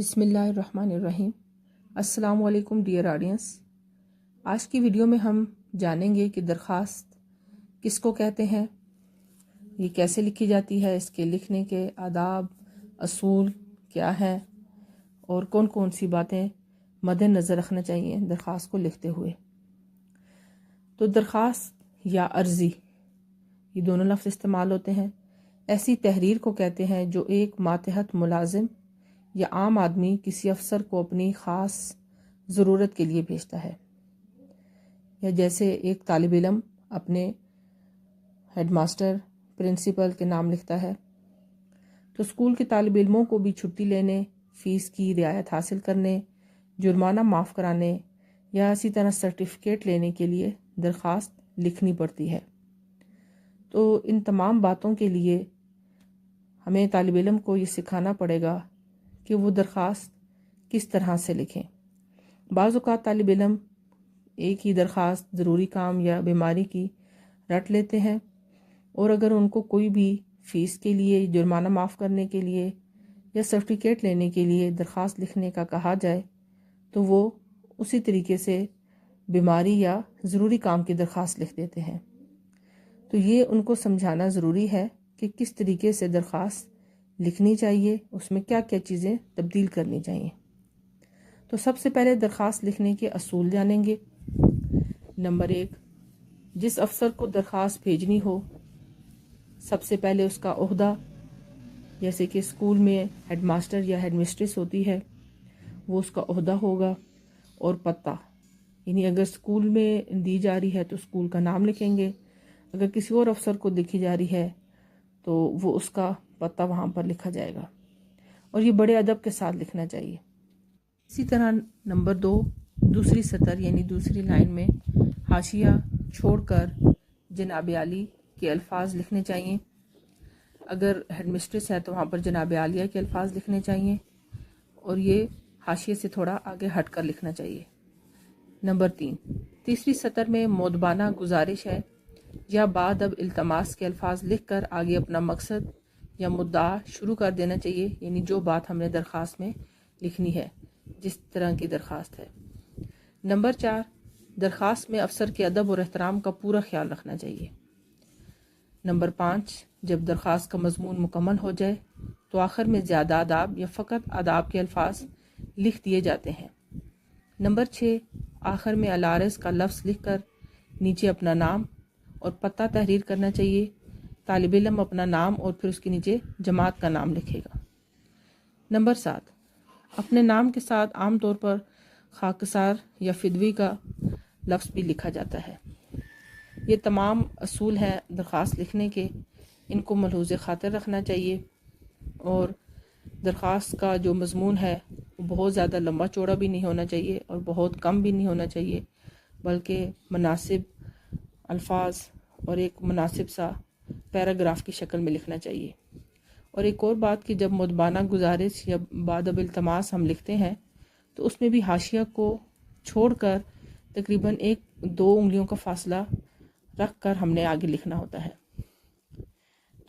بسم اللہ الرحمن الرحیم۔ السلام علیکم ڈیئر آڈینس۔ آج کی ویڈیو میں ہم جانیں گے کہ درخواست کس کو کہتے ہیں، یہ کیسے لکھی جاتی ہے، اس کے لکھنے کے آداب اصول کیا ہیں اور کون کون سی باتیں مد نظر رکھنا چاہیے درخواست کو لکھتے ہوئے۔ تو درخواست یا عرضی یہ دونوں لفظ استعمال ہوتے ہیں۔ ایسی تحریر کو کہتے ہیں جو ایک ماتحت ملازم یا عام آدمی کسی افسر کو اپنی خاص ضرورت کے لیے بھیجتا ہے، یا جیسے ایک طالب علم اپنے ہیڈ ماسٹر پرنسپل کے نام لکھتا ہے، تو اسکول کے طالب علموں کو بھی چھٹی لینے، فیس کی رعایت حاصل کرنے، جرمانہ معاف کرانے یا اسی طرح سرٹیفکیٹ لینے کے لیے درخواست لکھنی پڑتی ہے۔ تو ان تمام باتوں کے لیے ہمیں طالب علم کو یہ سکھانا پڑے گا کہ وہ درخواست کس طرح سے لکھیں۔ بعض اوقات طالب علم ایک ہی درخواست ضروری کام یا بیماری کی رٹ لیتے ہیں، اور اگر ان کو کوئی بھی فیس کے لیے، جرمانہ معاف کرنے کے لیے یا سرٹیفکیٹ لینے کے لیے درخواست لکھنے کا کہا جائے تو وہ اسی طریقے سے بیماری یا ضروری کام کی درخواست لکھ دیتے ہیں۔ تو یہ ان کو سمجھانا ضروری ہے کہ کس طریقے سے درخواست لکھنی چاہیے، اس میں کیا کیا چیزیں تبدیل کرنی چاہیے۔ تو سب سے پہلے درخواست لکھنے کے اصول جانیں گے۔ نمبر 1، جس افسر کو درخواست بھیجنی ہو سب سے پہلے اس کا عہدہ، جیسے کہ اسکول میں ہیڈ ماسٹر یا ہیڈ مسٹریس ہوتی ہے، وہ اس کا عہدہ ہوگا، اور پتہ، یعنی اگر اسکول میں دی جا رہی ہے تو اسکول کا نام لکھیں گے، اگر کسی اور افسر کو لکھی جا رہی ہے تو وہ اس کا پتہ وہاں پر لکھا جائے گا، اور یہ بڑے ادب کے ساتھ لکھنا چاہیے۔ اسی طرح نمبر 2، دوسری سطر یعنی دوسری لائن میں حاشیہ چھوڑ کر جناب عالی کے الفاظ لکھنے چاہیے۔ اگر ہیڈ مسٹریس ہے تو وہاں پر جناب عالیہ کے الفاظ لکھنے چاہیے، اور یہ حاشیے سے تھوڑا آگے ہٹ کر لکھنا چاہیے۔ نمبر 3، تیسری سطر میں مؤدبانہ گزارش ہے یا بادب التماس کے الفاظ لکھ کر آگے اپنا مقصد یا مدعا شروع کر دینا چاہیے، یعنی جو بات ہم نے درخواست میں لکھنی ہے، جس طرح کی درخواست ہے۔ نمبر 4، درخواست میں افسر کے ادب اور احترام کا پورا خیال رکھنا چاہیے۔ نمبر 5، جب درخواست کا مضمون مکمل ہو جائے تو آخر میں زیادہ آداب یا فقط آداب کے الفاظ لکھ دیے جاتے ہیں۔ نمبر 6، آخر میں العارض کا لفظ لکھ کر نیچے اپنا نام اور پتہ تحریر کرنا چاہیے۔ طالب علم اپنا نام اور پھر اس کے نیچے جماعت کا نام لکھے گا۔ نمبر 7، اپنے نام کے ساتھ عام طور پر خاکسار یا فدوی کا لفظ بھی لکھا جاتا ہے۔ یہ تمام اصول ہیں درخواست لکھنے کے، ان کو ملحوظ خاطر رکھنا چاہیے، اور درخواست کا جو مضمون ہے وہ بہت زیادہ لمبا چوڑا بھی نہیں ہونا چاہیے اور بہت کم بھی نہیں ہونا چاہیے، بلکہ مناسب الفاظ اور ایک مناسب سا پیراگراف کی شکل میں لکھنا چاہیے۔ اور ایک اور بات کہ جب مؤدبانہ گزارش یا بادب التماس ہم لکھتے ہیں تو اس میں بھی حاشیہ کو چھوڑ کر تقریباً 1-2 انگلیوں کا فاصلہ رکھ کر ہم نے آگے لکھنا ہوتا ہے۔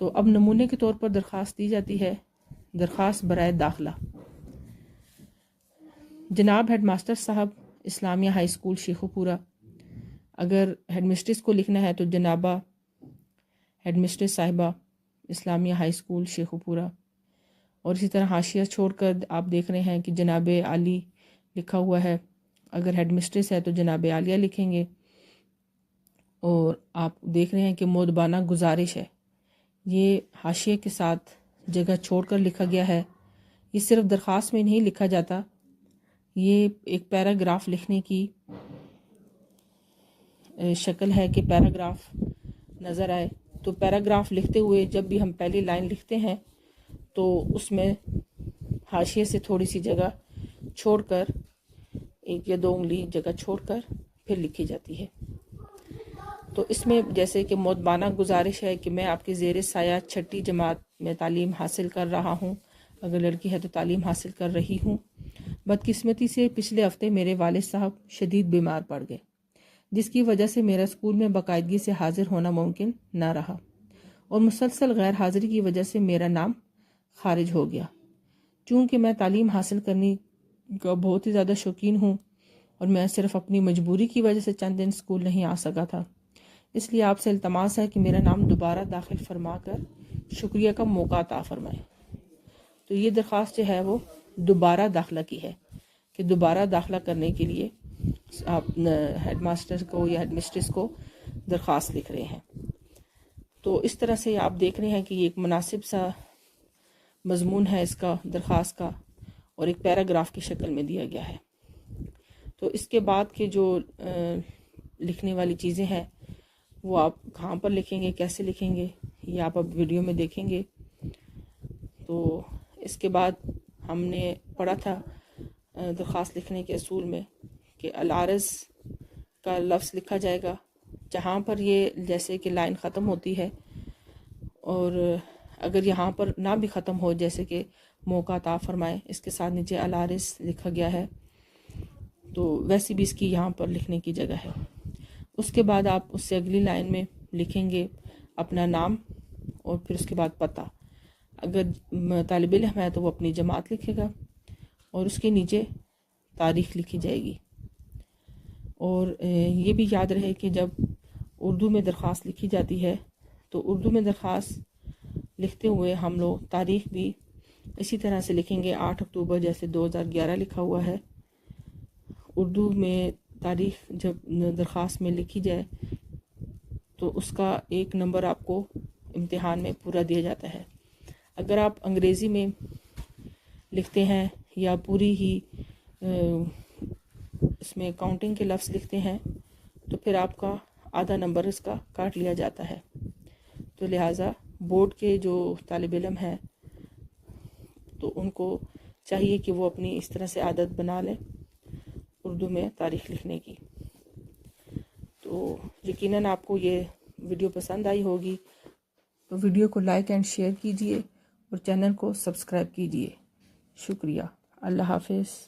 تو اب نمونے کے طور پر درخواست دی جاتی ہے۔ درخواست برائے داخلہ: جناب ہیڈ ماسٹر صاحب، اسلامیہ ہائی اسکول شیخو پورہ۔ اگر ہیڈ مسٹریس کو لکھنا ہے تو جنابہ ہیڈ مسٹریس صاحبہ، اسلامیہ ہائی اسکول شیخو پورہ۔ اور اسی طرح حاشیہ چھوڑ کر آپ دیکھ رہے ہیں کہ جناب عالی لکھا ہوا ہے۔ اگر ہیڈ مسٹریس ہے تو جناب عالیہ لکھیں گے، اور آپ دیکھ رہے ہیں کہ مؤدبانہ گزارش ہے، یہ حاشیے کے ساتھ جگہ چھوڑ کر لکھا گیا ہے۔ یہ صرف درخواست میں نہیں لکھا جاتا، یہ ایک پیراگراف لکھنے کی شکل ہے کہ پیراگراف نظر آئے۔ تو پیراگراف لکھتے ہوئے جب بھی ہم پہلی لائن لکھتے ہیں تو اس میں حاشیے سے تھوڑی سی جگہ چھوڑ کر 1 یا 2 انگلی جگہ چھوڑ کر پھر لکھی جاتی ہے۔ تو اس میں جیسے کہ مؤدبانہ گزارش ہے کہ میں آپ کے زیر سایہ 6ٹھی جماعت میں تعلیم حاصل کر رہا ہوں، اگر لڑکی ہے تو تعلیم حاصل کر رہی ہوں۔ بدقسمتی سے پچھلے ہفتے میرے والد صاحب شدید بیمار پڑ گئے، جس کی وجہ سے میرا اسکول میں باقاعدگی سے حاضر ہونا ممکن نہ رہا، اور مسلسل غیر حاضری کی وجہ سے میرا نام خارج ہو گیا۔ چونکہ میں تعلیم حاصل کرنے کا بہت ہی زیادہ شوقین ہوں اور میں صرف اپنی مجبوری کی وجہ سے چند دن اسکول نہیں آ سکا تھا، اس لیے آپ سے التماس ہے کہ میرا نام دوبارہ داخل فرما کر شکریہ کا موقع عطا فرمائیں۔ تو یہ درخواست جو ہے وہ دوبارہ داخلہ کی ہے کہ دوبارہ داخلہ کرنے کے لیے آپ ہیڈ ماسٹر کو یا ہیڈ مسٹریس کو درخواست لکھ رہے ہیں۔ تو اس طرح سے آپ دیکھ رہے ہیں کہ یہ ایک مناسب سا مضمون ہے اس کا، درخواست کا، اور ایک پیراگراف کی شکل میں دیا گیا ہے۔ تو اس کے بعد کے جو لکھنے والی چیزیں ہیں وہ آپ کہاں پر لکھیں گے، کیسے لکھیں گے، یہ آپ اب ویڈیو میں دیکھیں گے۔ تو اس کے بعد ہم نے پڑھا تھا درخواست لکھنے کے اصول میں کہ العارض کا لفظ لکھا جائے گا جہاں پر یہ جیسے کہ لائن ختم ہوتی ہے، اور اگر یہاں پر نہ بھی ختم ہو جیسے کہ موقع عطا فرمائے، اس کے ساتھ نیچے العارض لکھا گیا ہے، تو ویسی بھی اس کی یہاں پر لکھنے کی جگہ ہے۔ اس کے بعد آپ اس سے اگلی لائن میں لکھیں گے اپنا نام اور پھر اس کے بعد پتہ۔ اگر طالب علم ہے تو وہ اپنی جماعت لکھے گا اور اس کے نیچے تاریخ لکھی جائے گی۔ اور یہ بھی یاد رہے کہ جب اردو میں درخواست لکھی جاتی ہے تو اردو میں درخواست لکھتے ہوئے ہم لوگ تاریخ بھی اسی طرح سے لکھیں گے۔ 8 اکتوبر جیسے 2011 لکھا ہوا ہے، اردو میں تاریخ جب درخواست میں لکھی جائے تو اس کا 1 نمبر آپ کو امتحان میں پورا دیا جاتا ہے۔ اگر آپ انگریزی میں لکھتے ہیں یا پوری ہی اس میں کاؤنٹنگ کے لفظ لکھتے ہیں تو پھر آپ کا آدھا نمبر اس کا کاٹ لیا جاتا ہے۔ تو لہٰذا بورڈ کے جو طالب علم ہیں تو ان کو چاہیے کہ وہ اپنی اس طرح سے عادت بنا لیں اردو میں تاریخ لکھنے کی۔ تو یقیناً آپ کو یہ ویڈیو پسند آئی ہوگی، تو ویڈیو کو لائک اینڈ شیئر کیجئے اور چینل کو سبسکرائب کیجئے۔ شکریہ۔ اللہ حافظ۔